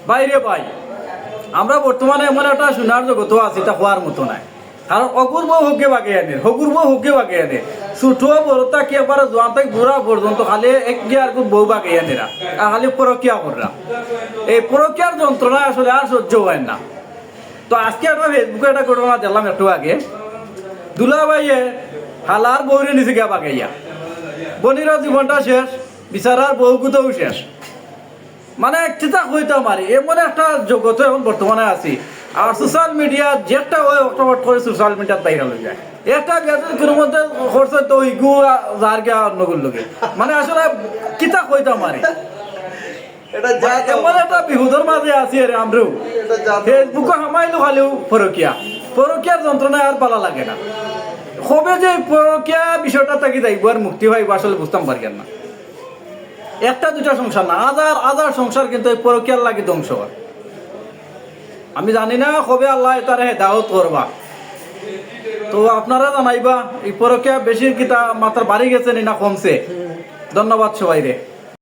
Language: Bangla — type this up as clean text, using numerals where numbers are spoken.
বাইরে ভাই আমরা বর্তমানে এমন একটা সোনার জগত আছি তা হওয়ার মতো নাই। কারণ অপূর্ব হোকে বাগে আনে, অপূর্ব হোকে বাগে আনে, ছোট বড়তা কি একবার জোয়ান থেকে বুড়া পর্যন্ত খালি এক গিয়ার বউ বাগে আনেরা আর খালি পরকিয়া কররা। এই পরকিয়ার যন্ত্রণা আসলে আর সহ্য হয় না। তো আজকে একটা ফেসবুকে একটা ঘটনা দেখলাম একটু আগে, দুলাভাইয়ে হালার বউরে নিচে গিয়া বাগাইয়া, বনির জীবনটা শেষ, বিচারার বউগুতেও শেষ। মানে চিন্তা হইতাম আর এমন একটা জগতে এখন বর্তমানে আছি। আর সোশ্যাল মিডিয়া যেটা ওই অক্টোবর করে সোশ্যাল মিডিয়ার তাই হয়ে যায় একটা কোনো মধ্যে খরচ তো ইগু যার গিয়া নগুল লোকে মানে আসলে কিতা হইতাম আর এমন একটা বিহুদের মাঝে আছি আরে আমরাও ফেসবুকে হামাইলো খালিও পরকিয়ার যন্ত্রণায় আর পালা লাগে না। কবে যে পরকিয়া বিষয়টা থাকি যাইব আর মুক্তি পাইব আসলে বুঝতাম পারি না। একটা দুটা সংসার না, হাজার হাজার সংসার কিন্তু এই পরকিয়ার লাগে ধ্বংস হয়। আমি জানি না কবে আল্লাহ তার হেদায়ত করবা। তো আপনারা জানাইবা এই পরকিয়া বেশি কিতা মাত্রা বাড়ি গেছে না কমছে। ধন্যবাদ সবাই রে।